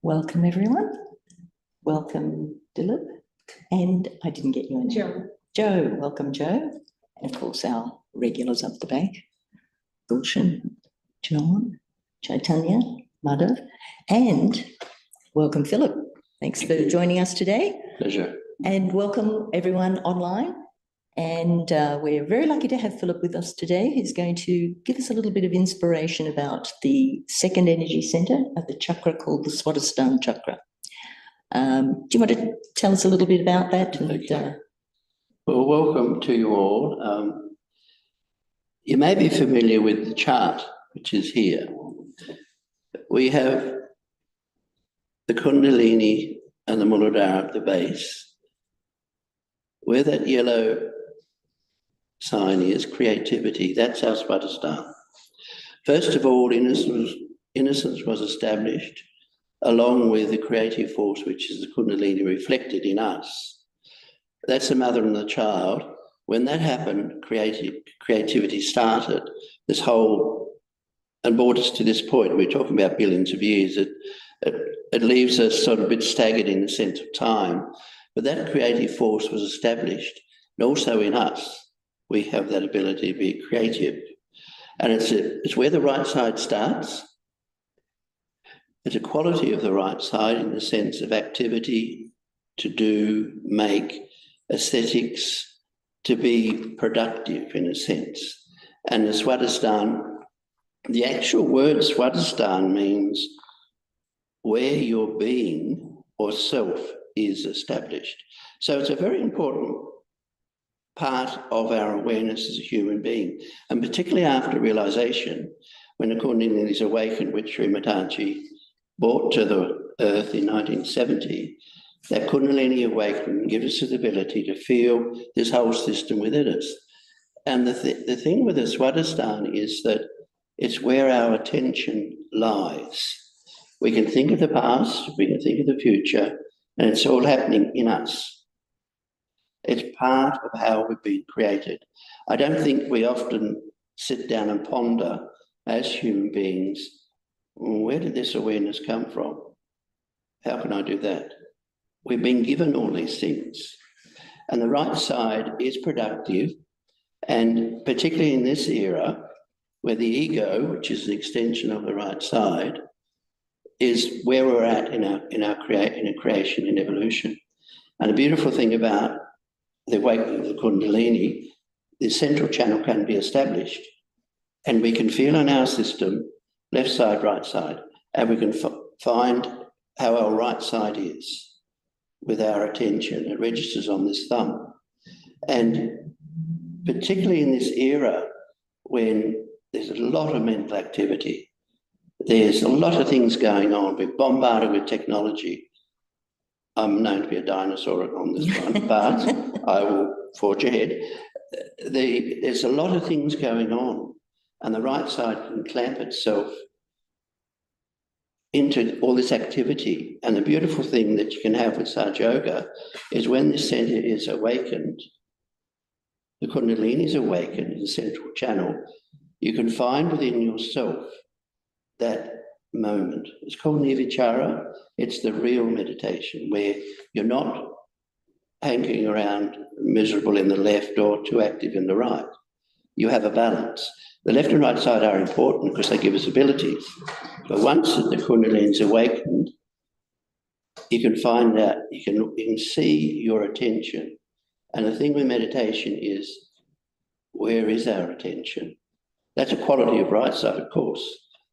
Welcome, everyone. Welcome, Dilip. And I didn't get your name. Joe. Joe. Welcome, Joe. And of course, our regulars up the back. Gulshan, John, Chaitanya, Madhav. And welcome, Philip. Thanks for joining us today. Pleasure. And welcome, everyone online. And we're very lucky to have Philip with us today. He's going to give us a little bit of inspiration about the second energy centre of the chakra called the Swadhisthana chakra. Do you want to tell us a little bit about that? Okay. Well, welcome to you all. You may be familiar with the chart, which is here. We have the Kundalini and the Muladhara at the base. Where that yellow sign is creativity, that's our Swadhisthana. First of all, innocence was established along with the creative force, which is the Kundalini reflected in us. That's the mother and the child. When that happened, creativity started. This whole, and brought us to this point. We're talking about billions of years. It leaves us sort of a bit staggered in the sense of time. But that creative force was established, and also in us, we have that ability to be creative. And it's where the right side starts. It's a quality of the right side in the sense of activity, to do, make, aesthetics, to be productive in a sense. And the Swadhisthana, the actual word Swadhisthana means where your being or self is established. So it's a very important part of our awareness as a human being, and particularly after realization, when the Kundalini is awakened, which Shri Mataji brought to the earth in 1970, that Kundalini awakening gives us the ability to feel this whole system within us. And the thing with the Swadhisthana is that it's where our attention lies. We can think of the past, we can think of the future, and it's all happening in us. It's part of how we've been created. I don't think we often sit down and ponder as human beings, where did this awareness come from? How can I do that? We've been given all these things. And the right side is productive, and particularly in this era, where the ego, which is an extension of the right side, is where we're at in creation and evolution. And the beautiful thing about the awakening of the Kundalini, the central channel can be established, and we can feel in our system, left side, right side, and we can find how our right side is with our attention. It registers on this thumb. And particularly in this era, when there's a lot of mental activity, there's a lot of things going on, we're bombarded with technology. I'm known to be a dinosaur on this one, but I will forge ahead. There's a lot of things going on, and the right side can clamp itself into all this activity. And the beautiful thing that you can have with Sahaja Yoga is when this center is awakened, the Kundalini is awakened in the central channel, you can find within yourself that moment. It's called nirvichara. It's the real meditation where you're not hanging around miserable in the left or too active in the right. You have a balance. The left and right side are important because they give us abilities. But once the Kundalini is awakened, you can find out, you can see your attention. And the thing with meditation is, where is our attention? That's a quality of right side, of course,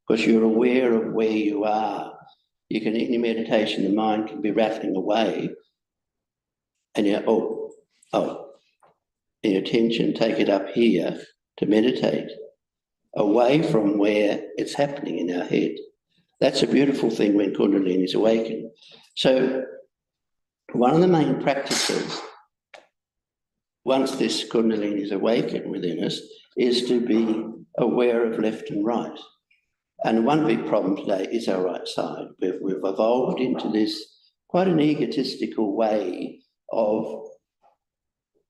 because you're aware of where you are. You can, in your meditation, the mind can be rattling away, and you're, in your attention, take it up here to meditate, away from where it's happening in our head. That's a beautiful thing when Kundalini is awakened. So one of the main practices, once this Kundalini is awakened within us, is to be aware of left and right. And one big problem today is our right side. We've evolved into this quite an egotistical way of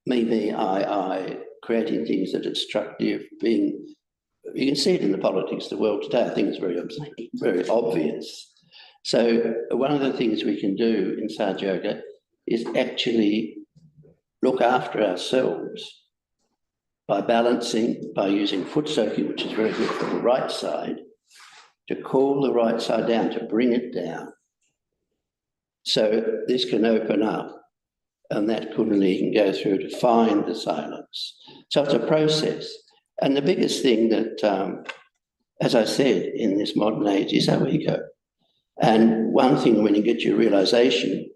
me, I, creating things that are destructive, being, you can see it in the politics of the world today. I think it's very obvious. So one of the things we can do in Sahaja Yoga is actually look after ourselves by balancing, by using foot soaking, which is very good for the right side, to cool the right side down, to bring it down. So this can open up, and that kundalini can go through to find the silence. So it's a process. And the biggest thing that, as I said, in this modern age is our ego. And one thing, when you get your realization,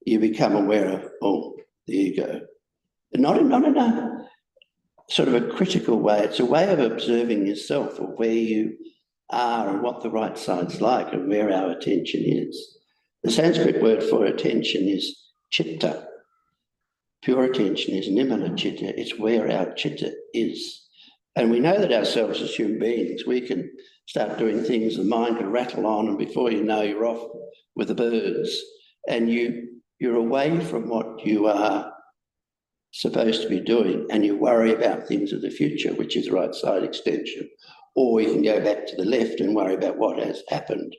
you become aware of, oh, the ego. Not in a sort of a critical way. It's a way of observing yourself, or where you are and what the right side's like and where our attention is. The Sanskrit word for attention is chitta. Pure attention is nimala chitta. It's where our chitta is. And we know that ourselves as human beings, we can start doing things, the mind can rattle on, and before you know, you're off with the birds, and you're away from what you are supposed to be doing, and you worry about things of the future, which is right side extension. Or you can go back to the left and worry about what has happened,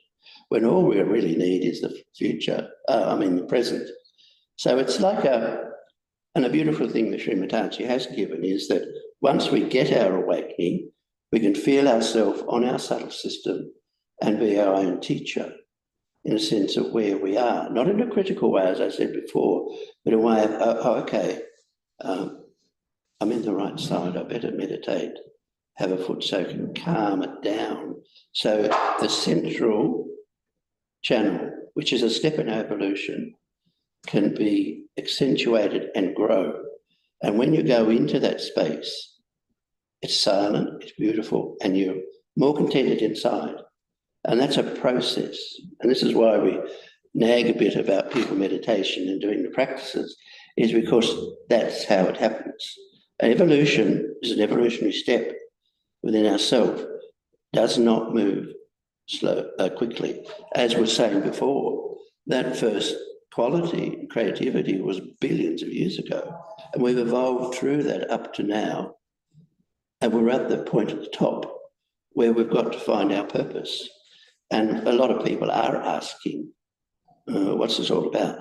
when all we really need is the future, the present. So it's like and a beautiful thing that Shri Mataji has given is that once we get our awakening, we can feel ourselves on our subtle system and be our own teacher, in a sense of where we are. Not in a critical way, as I said before, but a way of, okay, I'm in the right side, I better meditate, have a foot soak and calm it down. So the central channel, which is a step in evolution, can be accentuated and grow. And when you go into that space, it's silent, it's beautiful, and you're more contented inside. And that's a process. And this is why we nag a bit about people meditation and doing the practices, is because that's how it happens. Evolution is an evolutionary step within ourselves, does not move quickly. As we were saying before, that first quality, creativity, was billions of years ago. And we've evolved through that up to now. And we're at the point at the top where we've got to find our purpose. And a lot of people are asking, what's this all about?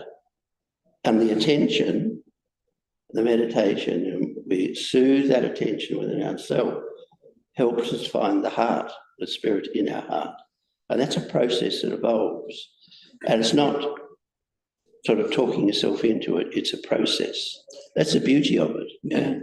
And the attention, the meditation, and we soothe that attention within ourselves, helps us find the heart, the spirit in our heart. And that's a process that evolves. And it's not sort of talking yourself into it, it's a process. That's the beauty of it. Yeah.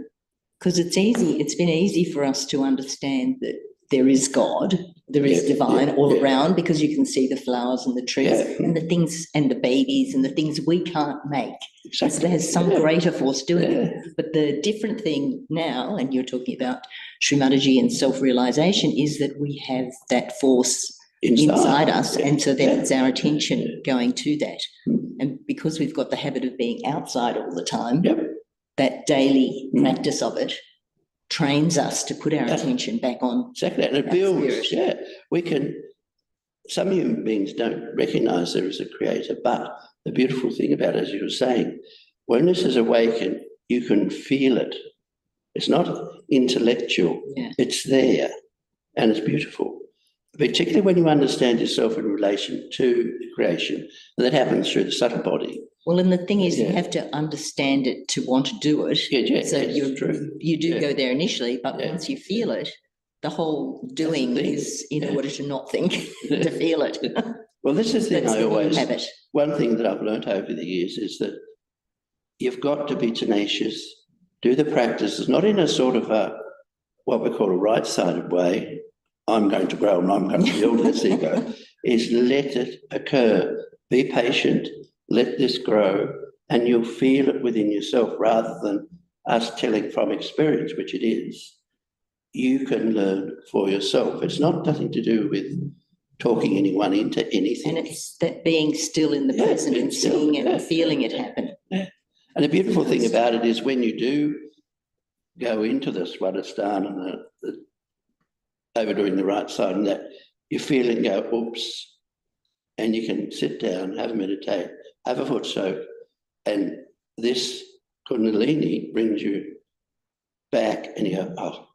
Because it's been easy for us to understand that there is God, there is divine all around, because you can see the flowers and the trees and the things and the babies and the things we can't make. Exactly. So there's some greater force doing it. But the different thing now, and you're talking about Shri Mataji and self-realization, is that we have that force inside us, and so then it's our attention going to that. And because we've got the habit of being outside all the time, that daily practice of it trains us to put our attention back on. Exactly, and it builds. Spirit. We can. Some human beings don't recognise there is a creator, but the beautiful thing about it, as you were saying, when this is awakened, you can feel it. It's not intellectual. It's there, and it's beautiful. Particularly when you understand yourself in relation to creation, and that happens through the subtle body. Well, and the thing is, you have to understand it to want to do it. So you do go there initially, but once you feel it, the whole doing is in order to not think, to feel it. Well, this is the thing I always, one thing that I've learned over the years is that you've got to be tenacious, do the practices, not in a sort of what we call a right-sided way, I'm going to grow and I'm going to build this ego, is let it occur. Be patient, let this grow, and you'll feel it within yourself rather than us telling from experience, which it is. You can learn for yourself. It's not nothing to do with talking anyone into anything. And it's that being still in the present and seeing it and feeling it happen. Yeah. And the beautiful thing about it is when you do go into the Swadhisthana and the overdoing the right side, and that you feel it and go, oops, and you can sit down, have a meditate, have a foot soak, and this kundalini brings you back and you go, oh,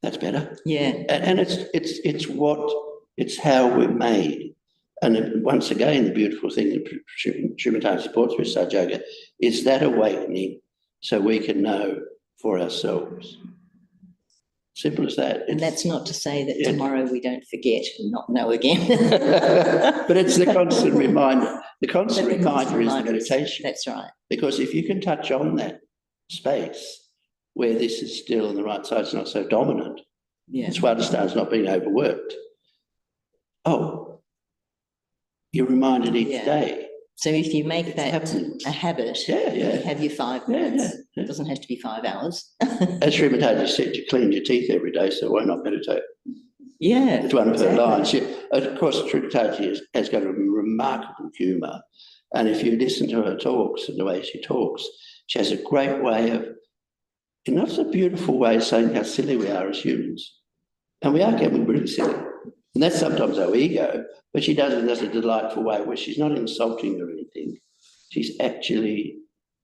that's better. Yeah. And it's how we're made. And once again, the beautiful thing that Shri Mataji supports with Sahaja Yoga is that awakening so we can know for ourselves. Simple as that. And that's not to say that tomorrow we don't forget and not know again. But it's the constant reminder. The constant reminder is the meditation. That's right. Because if you can touch on that space where this is still on the right side, it's not so dominant. Yeah. Swadhisthana's not being overworked. Oh, you're reminded each day. So if you make that a habit, you have your 5 minutes. It doesn't have to be 5 hours. As Shri Mataji said, you clean your teeth every day, so why not meditate? Yeah. It's one per line. Of course, Shri Mataji has got a remarkable humour. And if you listen to her talks and the way she talks, she has a great way of, not a beautiful way of saying how silly we are as humans. And we are getting really silly. And that's sometimes our ego, but she does it in a delightful way where she's not insulting or anything. She's actually,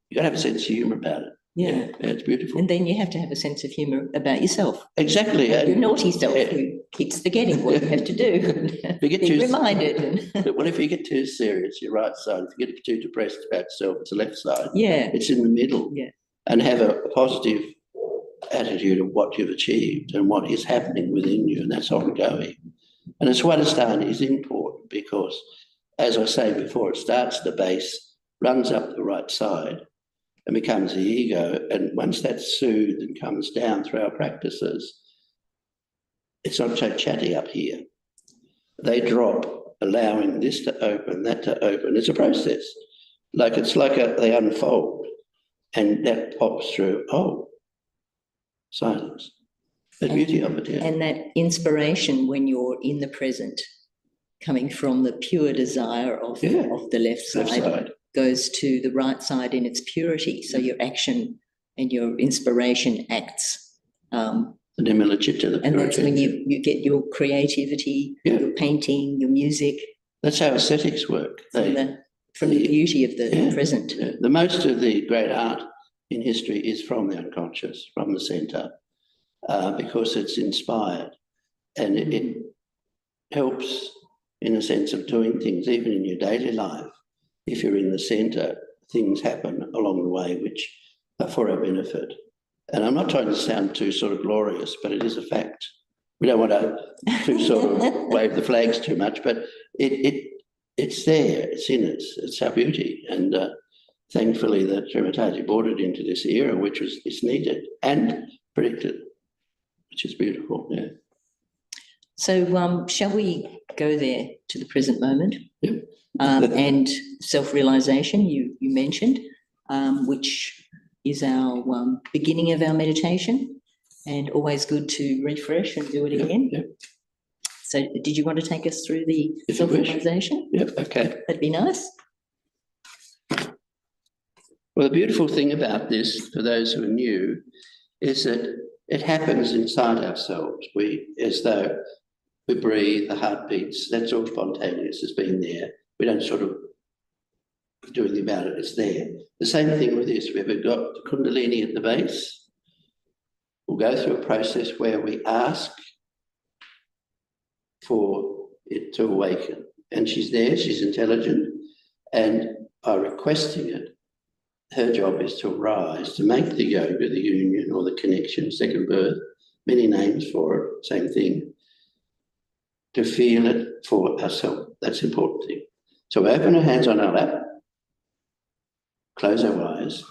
you got to have a sense of humour about it. Yeah, it's beautiful. And then you have to have a sense of humour about yourself. Exactly. Your naughty self who keeps forgetting what you have to do. Be reminded. Well, if you get too serious, your right side. If you get too depressed about yourself, it's the left side. Yeah. It's in the middle. Yeah. And have a positive attitude of what you've achieved and what is happening within you, and that's ongoing. And Swadhisthana is important because, as I say before, it starts at the base, runs up the right side, and becomes the ego. And once that's soothed and comes down through our practices, it's not so chatty up here. They drop, allowing this to open, that to open. It's a process. They unfold, and that pops through. Oh, silence. The beauty of it, And that inspiration when you're in the present, coming from the pure desire of the left side, goes to the right side in its purity. So your action and your inspiration acts. And that's when you get your creativity, your painting, your music. That's how aesthetics work. From the beauty of the present. The most of the great art in history is from the unconscious, from the centre. Because it's inspired and it helps in a sense of doing things, even in your daily life. If you're in the centre, things happen along the way which are for our benefit. And I'm not trying to sound too sort of glorious, but it is a fact. We don't want to sort of wave the flags too much, but it's there, it's in us, it's our beauty. And thankfully that Shri Mataji brought it into this era, which is needed and predicted. Which is beautiful, yeah. So shall we go there to the present moment? Yep. And self-realization, you mentioned, which is our beginning of our meditation, and always good to refresh and do it again. Yep. So did you want to take us through the self-realization? Yep, okay. That'd be nice. Well, the beautiful thing about this, for those who are new, is that it happens inside ourselves. As though we breathe, the heart beats, that's all spontaneous, it's been there. We don't sort of do anything about it, it's there. The same thing with this, we've got the Kundalini at the base. We'll go through a process where we ask for it to awaken. And she's there, she's intelligent, and by requesting it, her job is to arise, to make the yoga, the union or the connection, second birth, many names for it, same thing, to feel it for ourselves. That's the important thing. So we open our hands on our lap, close our eyes.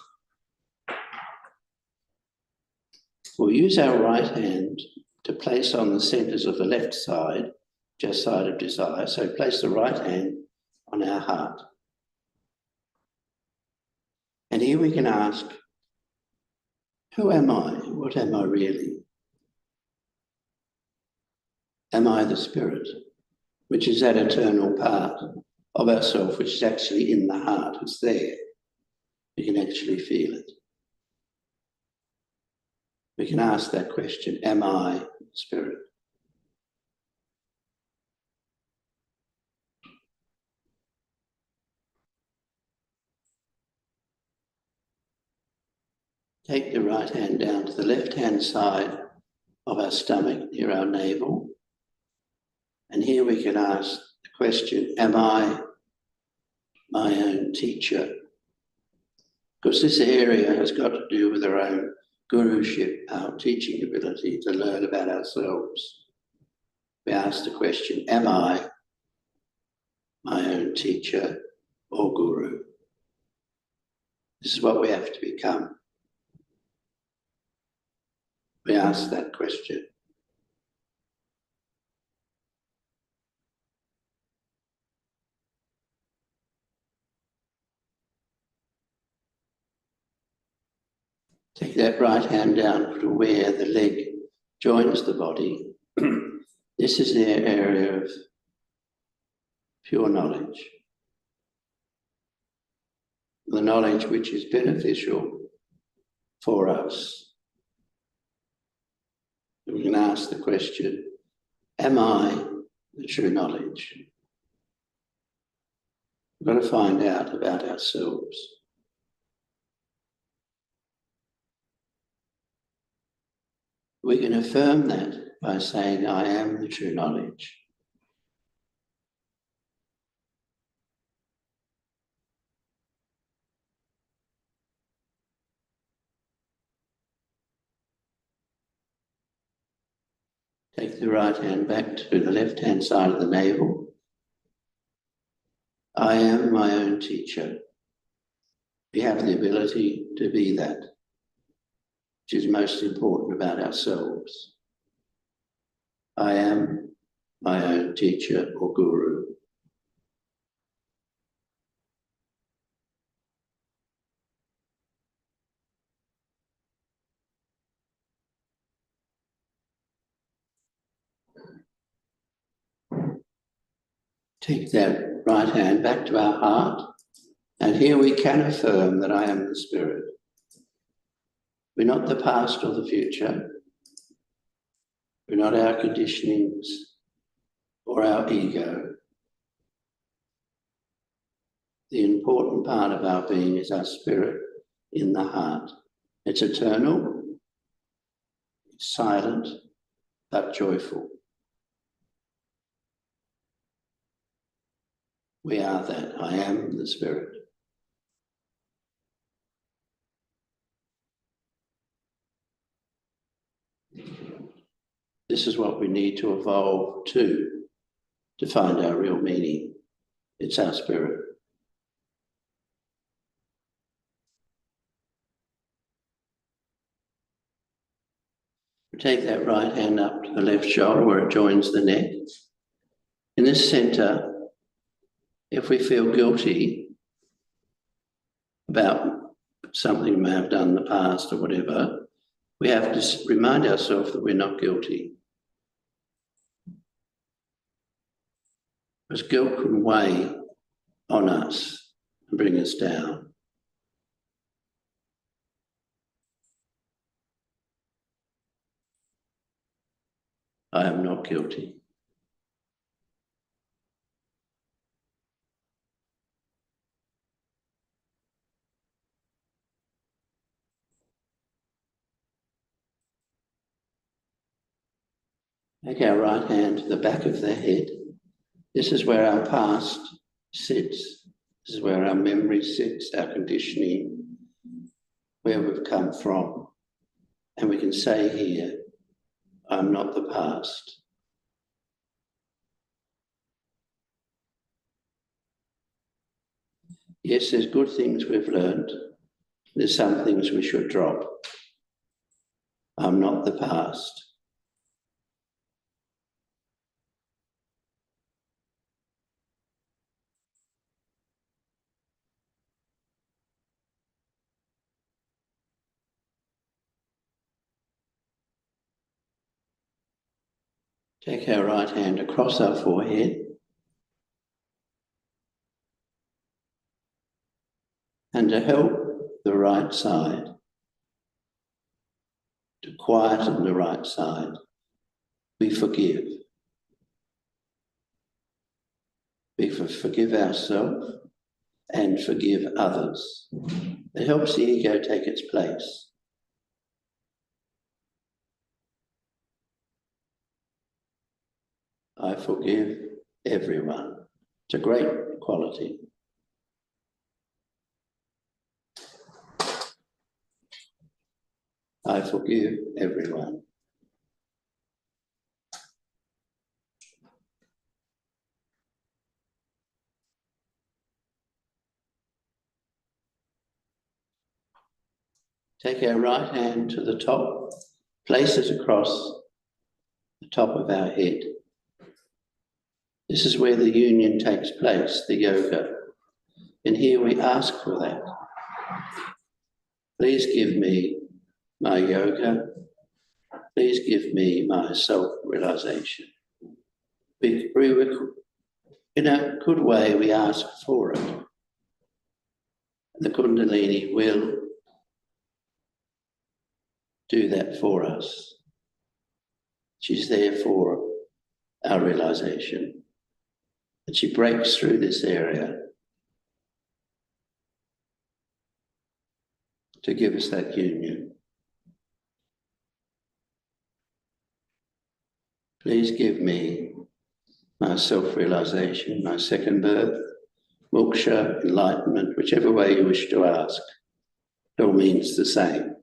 We'll use our right hand to place on the centres of the left side, just side of desire. So place the right hand on our heart. And here we can ask, who am I? What am I really? Am I the spirit, which is that eternal part of ourself, which is actually in the heart? It's there. We can actually feel it. We can ask that question, am I spirit? Take the right hand down to the left-hand side of our stomach, near our navel. And here we can ask the question, am I my own teacher? Because this area has got to do with our own guruship, our teaching ability to learn about ourselves. We ask the question, am I my own teacher or guru? This is what we have to become. We ask that question. Take that right hand down to where the leg joins the body. This is the area of pure knowledge. The knowledge which is beneficial for us. We can ask the question, am I the true knowledge? We've got to find out about ourselves. We can affirm that by saying, I am the true knowledge. Take the right hand back to the left hand side of the navel. I am my own teacher. We have the ability to be that, which is most important about ourselves. I am my own teacher or guru. Take that right hand back to our heart, and here we can affirm that I am the Spirit. We're not the past or the future. We're not our conditionings or our ego. The important part of our being is our spirit in the heart. It's eternal, it's silent, but joyful. We are that. I am the Spirit. This is what we need to evolve to find our real meaning. It's our spirit. We take that right hand up to the left shoulder where it joins the neck. In this center, if we feel guilty about something we may have done in the past or whatever, we have to remind ourselves that we're not guilty. Because guilt can weigh on us and bring us down. I am not guilty. Take our right hand to the back of the head. This is where our past sits. This is where our memory sits, our conditioning, where we've come from. And we can say here, I'm not the past. Yes, there's good things we've learned. There's some things we should drop. I'm not the past. Take our right hand across our forehead and to help the right side, to quieten the right side, we forgive. We forgive ourselves and forgive others. It helps the ego take its place. I forgive everyone. It's a great quality. I forgive everyone. Take our right hand to the top, place it across the top of our head. This is where the union takes place, the yoga. And here we ask for that. Please give me my yoga. Please give me my self-realization. In a good way, we ask for it. And the Kundalini will do that for us. She's there for our realization. And she breaks through this area to give us that union. Please give me my self-realization, my second birth, moksha, enlightenment, whichever way you wish to ask. It all means the same.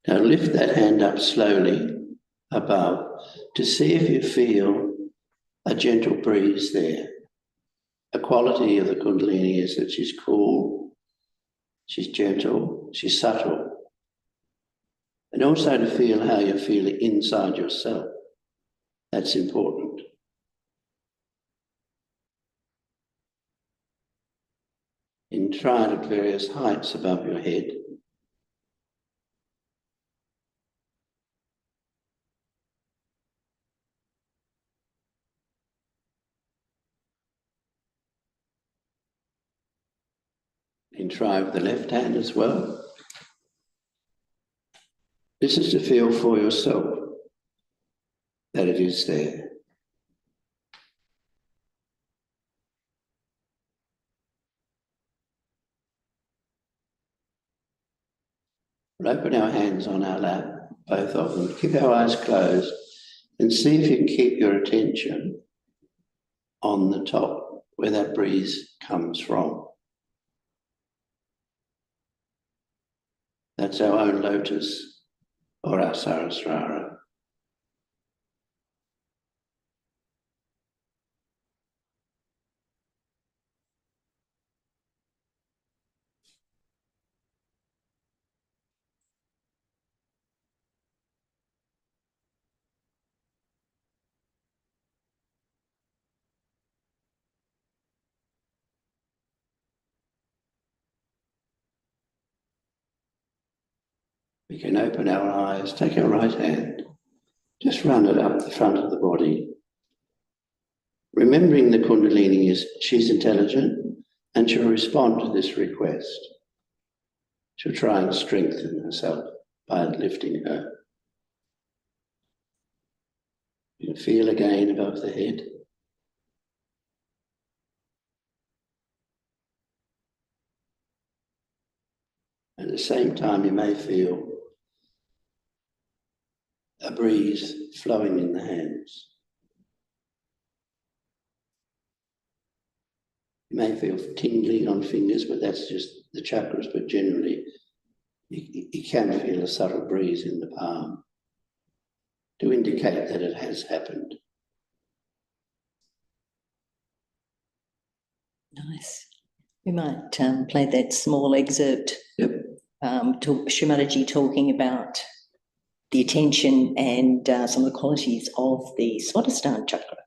Now lift that hand up slowly above to see if you feel a gentle breeze there. A quality of the Kundalini is that she's cool, she's gentle, she's subtle. And also to feel how you feel it inside yourself. That's important. And try it at various heights above your head. And try with the left hand as well. This is to feel for yourself that it is there. We'll open our hands on our lap, both of them. Keep our eyes closed and see if you can keep your attention on the top, where that breeze comes from. That's our own lotus or our Sahasrara. We can open our eyes, take our right hand, just run it up the front of the body. Remembering the Kundalini is, she's intelligent and she'll respond to this request. She'll try and strengthen herself by lifting her. You can feel again above the head. At the same time, you may feel a breeze flowing in the hands. You may feel tingling on fingers, but that's just the chakras, but generally you can feel a subtle breeze in the palm to indicate that it has happened. Nice. We might play that small excerpt to Shri Mataji talking about the attention and some of the qualities of the Swadhisthana chakra.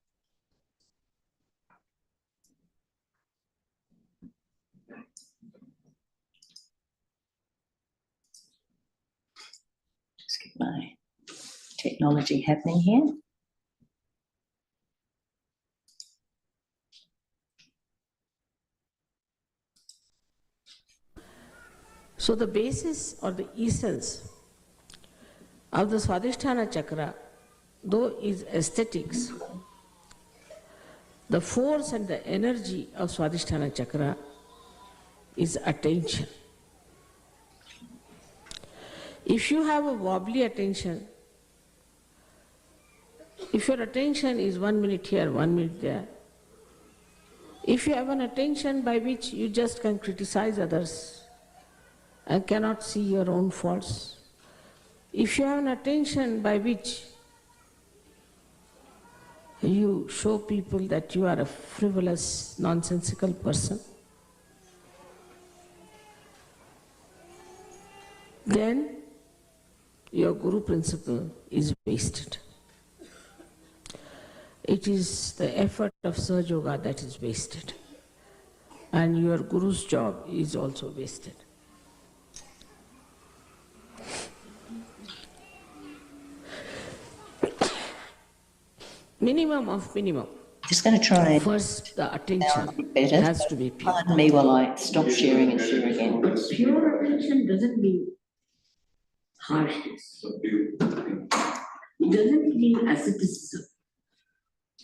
Just get my technology happening here. So the basis or the essence of the Swadhisthana chakra, though is aesthetics, the force and the energy of Swadhisthana chakra is attention. If you have a wobbly attention, if your attention is 1 minute here, 1 minute there, if you have an attention by which you just can criticize others and cannot see your own faults, if you have an attention by which you show people that you are a frivolous, nonsensical person, then your Guru principle is wasted. It is the effort of Sahaja Yoga that is wasted, and your Guru's job is also wasted. Minimum of minimum. Just going to try and First, the attention better. has to be pure. Pardon me while I stop sharing and share again. Pure attention doesn't mean harshness. It doesn't mean asceticism.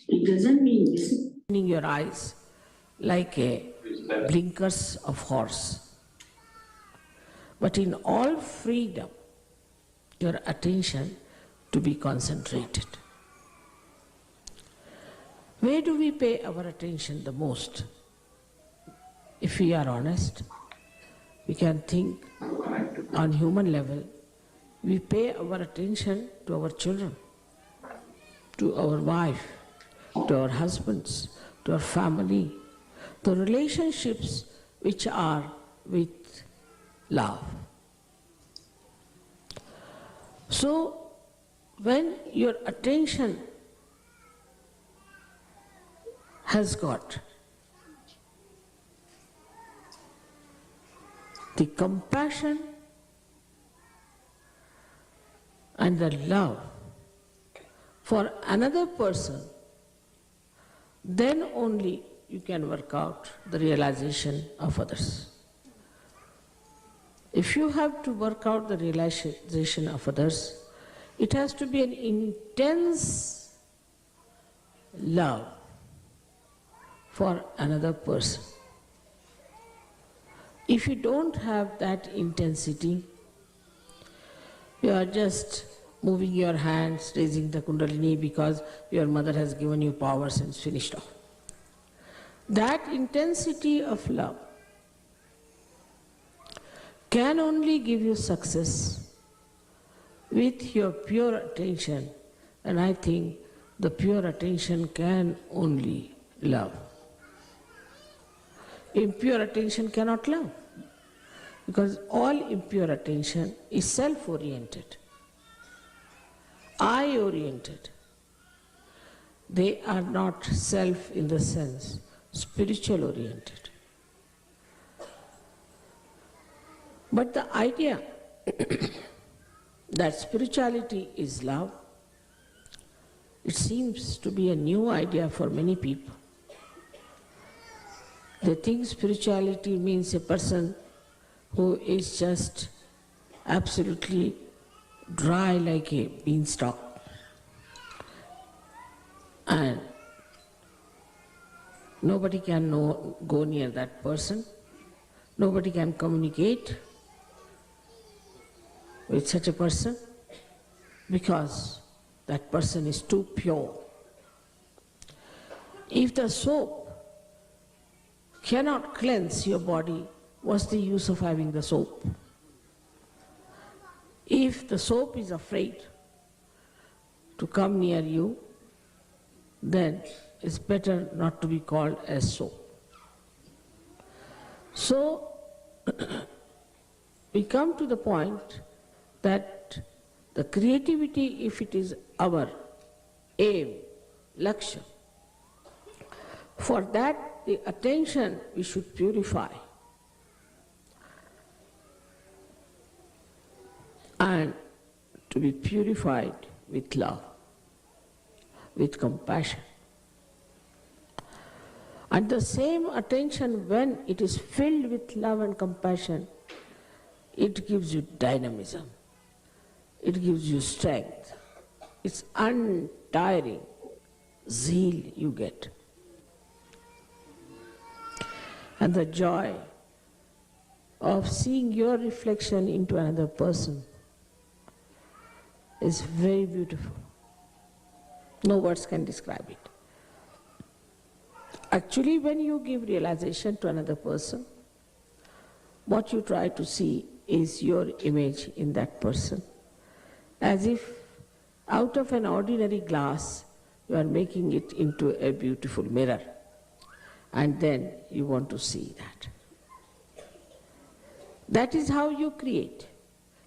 It doesn't mean disciplining your eyes like a blinkers of horse. But in all freedom, your attention to be concentrated. Where do we pay our attention the most? If we are honest, we can think on human level, we pay our attention to our children, to our wife, to our husbands, to our family, the relationships which are with love. So, when your attention has got the compassion and the love for another person, then only you can work out the realization of others. If you have to work out the realization of others, it has to be an intense love for another person. If you don't have that intensity, you are just moving your hands, raising the kundalini because your mother has given you powers and it's finished off. That intensity of love can only give you success with your pure attention, and I think the pure attention can only love. Impure attention cannot love, because all impure attention is self-oriented, I-oriented. They are not self in the sense, spiritual-oriented. But the idea that spirituality is love, it seems to be a new idea for many people. They think spirituality means a person who is just absolutely dry like a beanstalk, and nobody can go near that person, nobody can communicate with such a person because that person is too pure. If the soap cannot cleanse your body, what's the use of having the soap? If the soap is afraid to come near you, then it's better not to be called as soap. So, we come to the point that the creativity, if it is our aim, lakshya, for that the attention we should purify. And to be purified with love, with compassion. And the same attention, when it is filled with love and compassion, it gives you dynamism, it gives you strength, it's untiring zeal you get. And the joy of seeing your reflection into another person is very beautiful. No words can describe it. Actually, when you give realization to another person, what you try to see is your image in that person. As if out of an ordinary glass, you are making it into a beautiful mirror. And then you want to see that. That is how you create.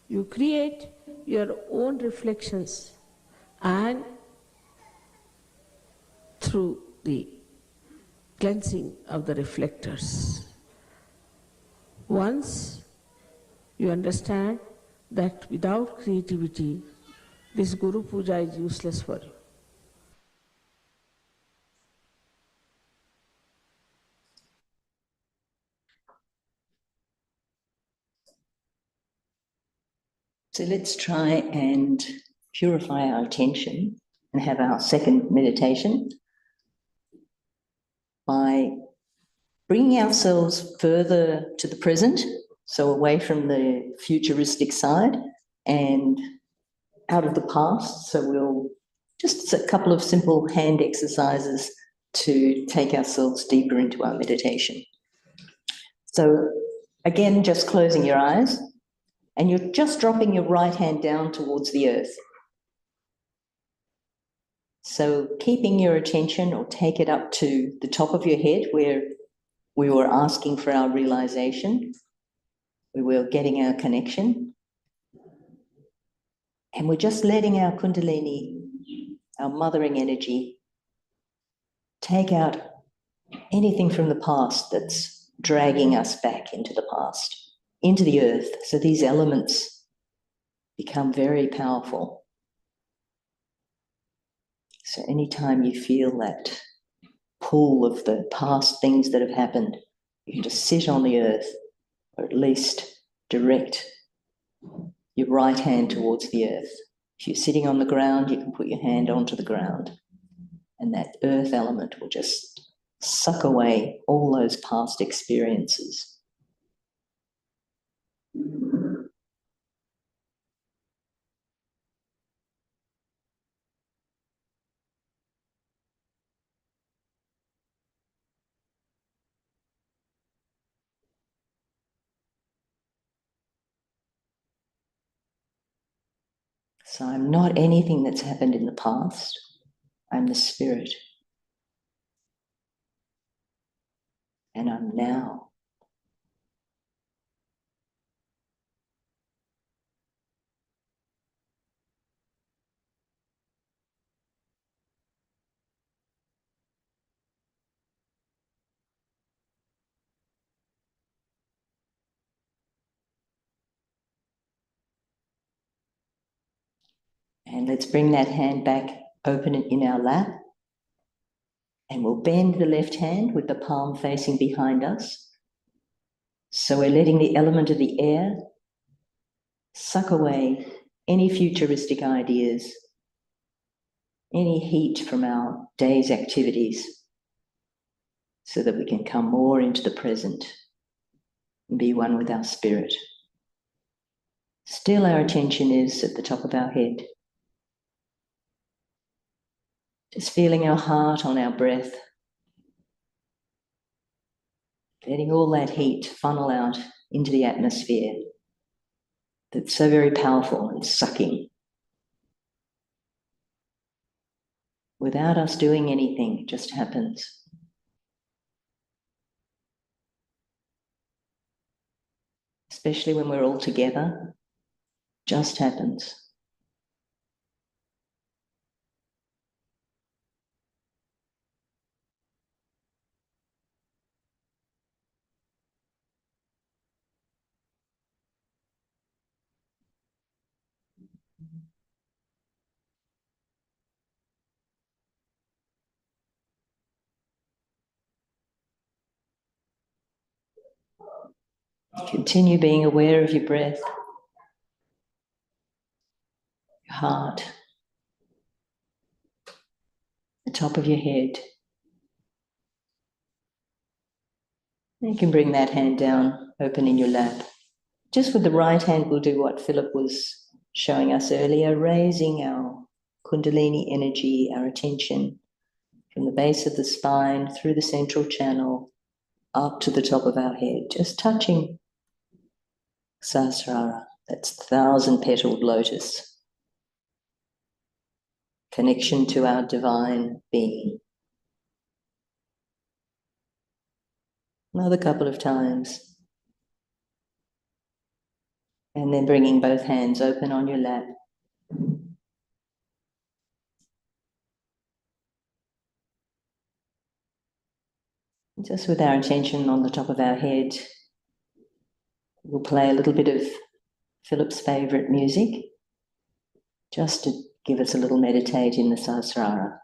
You create your own reflections, and through the cleansing of the reflectors, once you understand that without creativity, this Guru Puja is useless for you. So let's try and purify our attention and have our second meditation by bringing ourselves further to the present, so away from the futuristic side and out of the past. So we'll just a couple of simple hand exercises to take ourselves deeper into our meditation. So again, just closing your eyes, and you're just dropping your right hand down towards the earth. So keeping your attention, or take it up to the top of your head where we were asking for our realization, we were getting our connection, and we're just letting our Kundalini, our mothering energy, take out anything from the past that's dragging us back into the past, into the earth. So these elements become very powerful. So anytime you feel that pull of the past things that have happened, you can just sit on the earth, or at least direct your right hand towards the earth. If you're sitting on the ground, you can put your hand onto the ground, and that earth element will just suck away all those past experiences. So I'm not anything that's happened in the past. I'm the spirit. And I'm now. And let's bring that hand back open in our lap. And we'll bend the left hand with the palm facing behind us. So we're letting the element of the air suck away any futuristic ideas, any heat from our day's activities, so that we can come more into the present and be one with our spirit. Still, our attention is at the top of our head. Just feeling our heart on our breath, letting all that heat funnel out into the atmosphere that's so very powerful and sucking. Without us doing anything, it just happens. Especially when we're all together, just happens. Continue being aware of your breath, your heart, the top of your head. You can bring that hand down open in your lap. Just with the right hand, we'll do what Philip was showing us earlier, raising our Kundalini energy, our attention from the base of the spine through the central channel up to the top of our head, just touching Sahasrara, that's 1,000-petaled lotus. Connection to our divine being. Another couple of times. And then bringing both hands open on your lap. Just with our attention on the top of our head, we'll play a little bit of Philip's favourite music, just to give us a little meditate in the Sahasrara.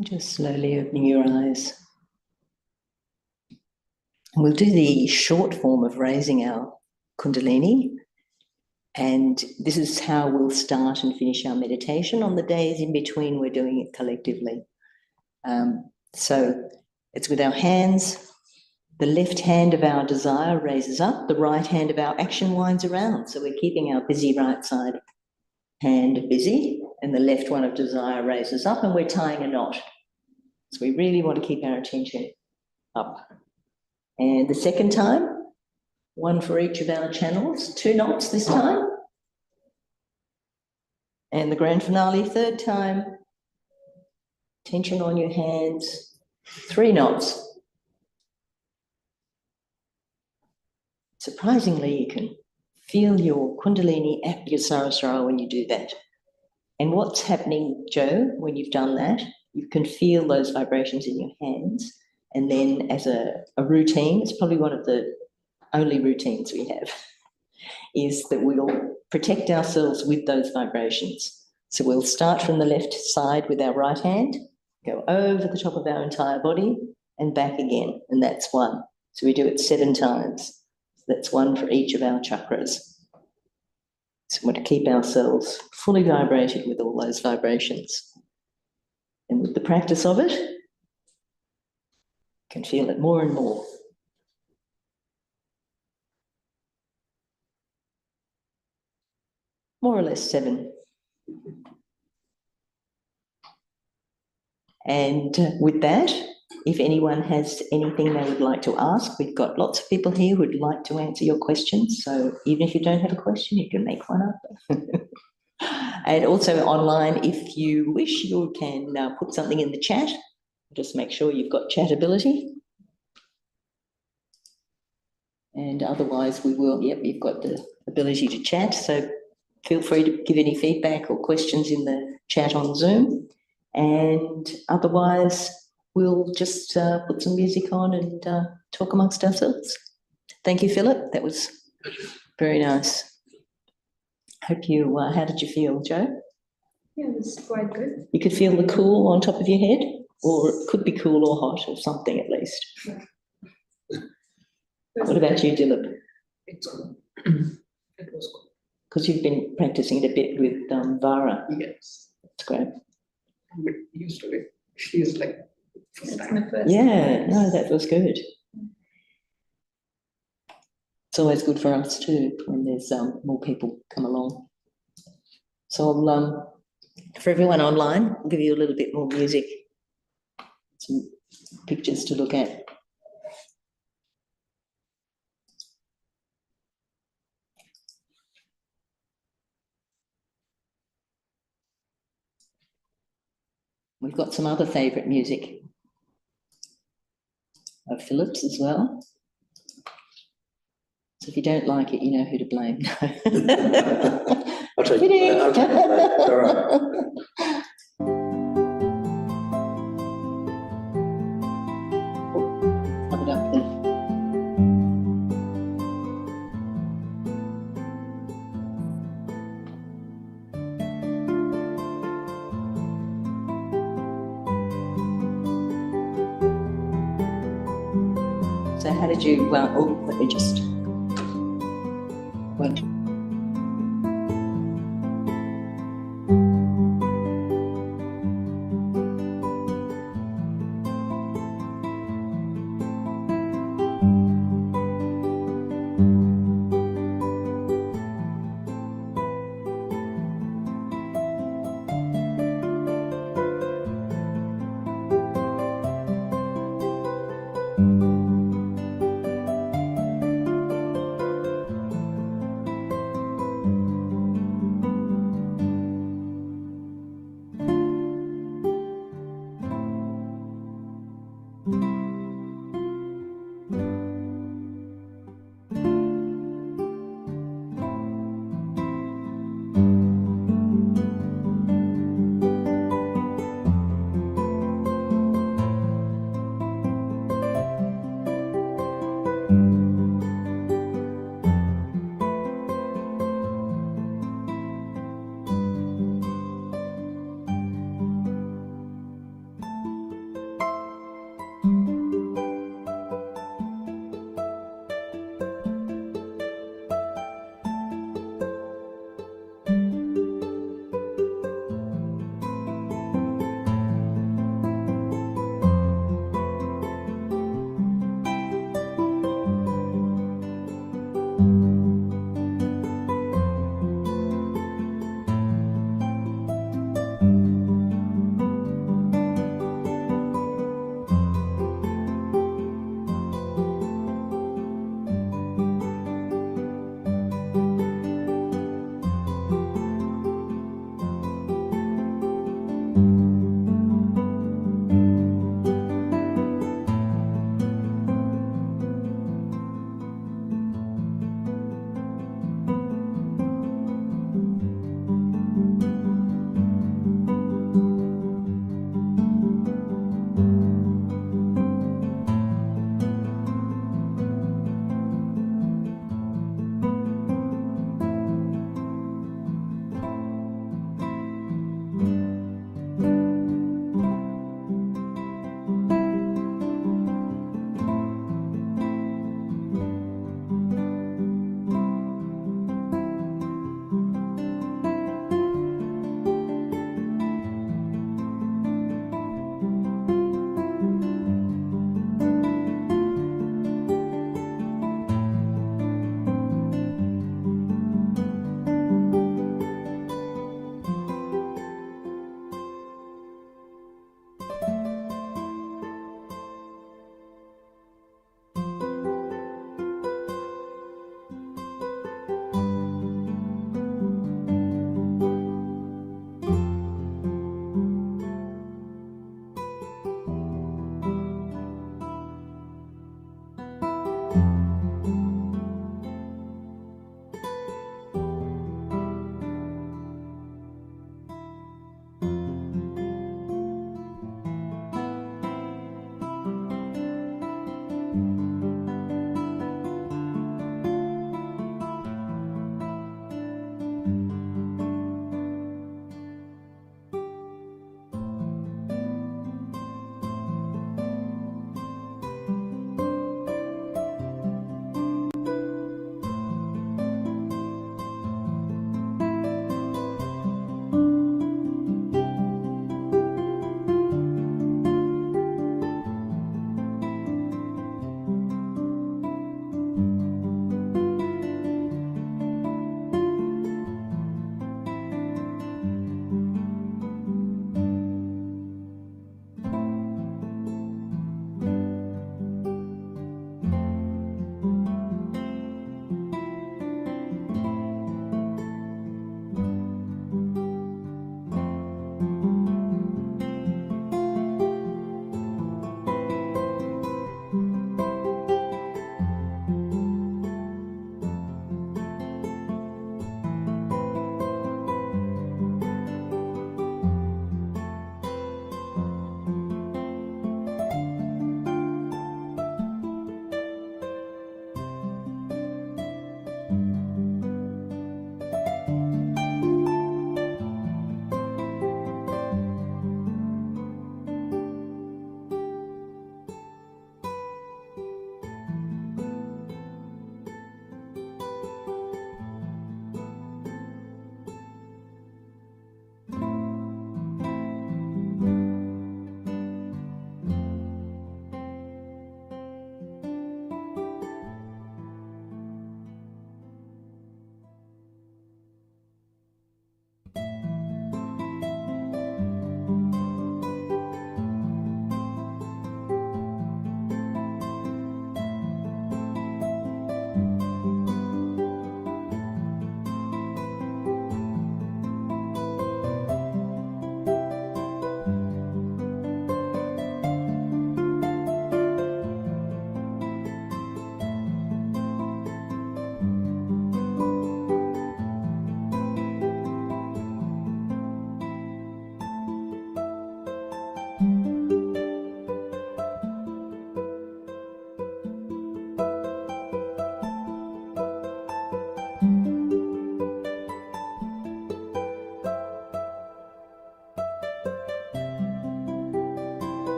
Just slowly opening your eyes. And we'll do the short form of raising our Kundalini. And this is how we'll start and finish our meditation. On the days in between, we're doing it collectively. So it's with our hands. The left hand of our desire raises up. The right hand of our action winds around. So we're keeping our busy right side hand busy. And the left one of desire raises up, and we're tying a knot. So we really want to keep our attention up. And the second time, one for each of our channels, 2 knots this time. And the grand finale, third time, tension on your hands, 3 knots. Surprisingly, you can feel your Kundalini at your Sahasrara when you do that. And what's happening, Joe, when you've done that, you can feel those vibrations in your hands. And then as a routine, it's probably one of the only routines we have, is that we'll protect ourselves with those vibrations. So we'll start from the left side with our right hand, go over the top of our entire body and back again. And that's 1. So we do it 7 times. That's 1 for each of our chakras. So we want to keep ourselves fully vibrated with all those vibrations. And with the practice of it, you can feel it more and more. More or less 7. And with that, if anyone has anything they would like to ask, we've got lots of people here who'd like to answer your questions. So even if you don't have a question, you can make one up. And also online, if you wish, you can put something in the chat. Just make sure you've got chat ability. And otherwise we will, yep, you've got the ability to chat. So feel free to give any feedback or questions in the chat on Zoom. And otherwise, we'll just put some music on and talk amongst ourselves. Thank you, Philip. That was very nice. Hope you, how did you feel, Joe? Yeah, it was quite good. You could feel the cool on top of your head, or it could be cool or hot or something at least. What about you, Dilip? It's good. It was good. Because you've been practicing it a bit with Vara. Yes. That's great. I'm used to it. She is like first It's time. my first Yeah, time. no, that was good. It's always good for us too when there's more people come along. So I'll, for everyone online, I'll give you a little bit more music, some pictures to look at. We've got some other favourite music of Philip's as well. So if you don't like it, you know who to blame. I'll take Kidding. I'll take it. All right. Put it up there. So how did you, oh, let me just, wait.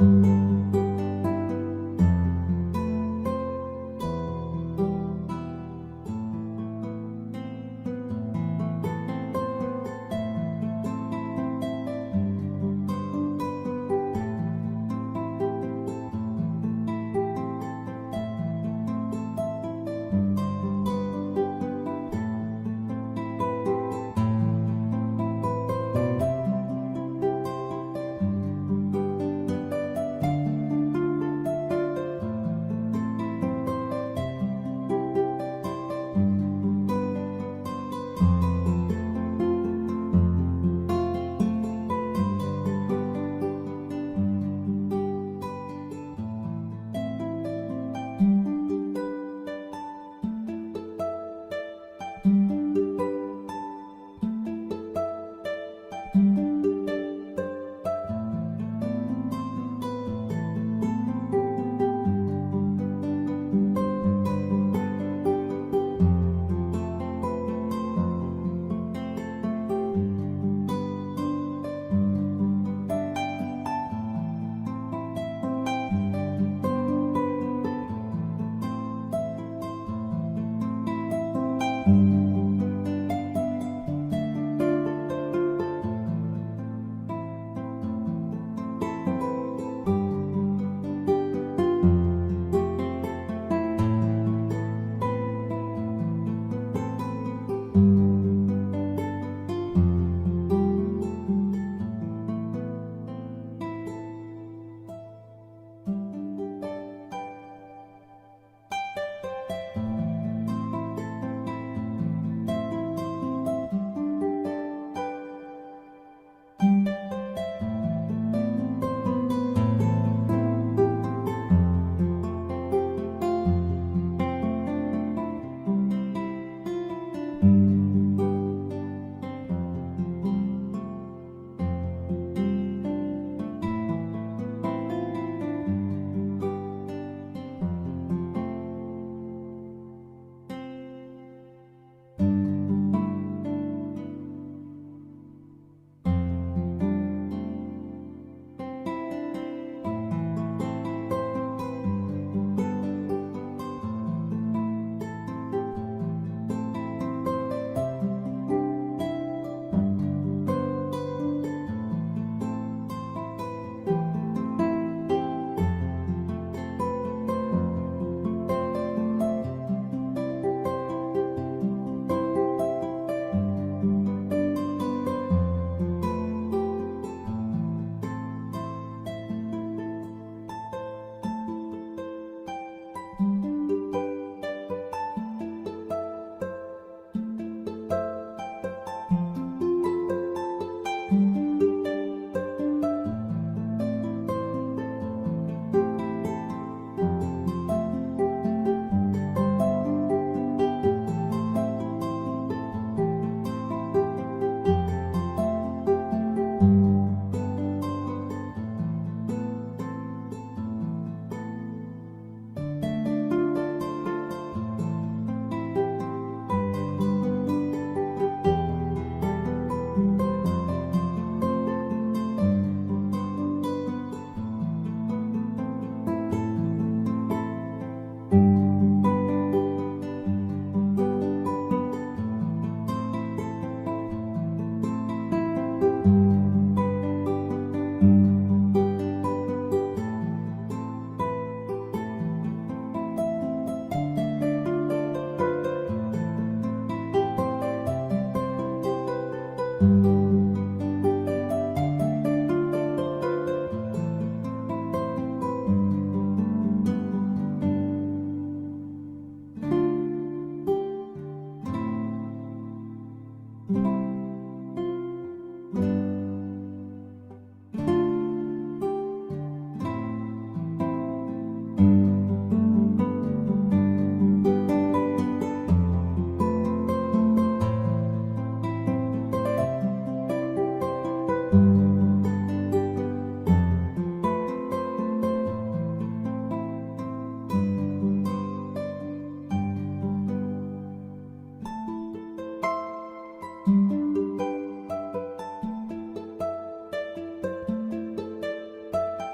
you.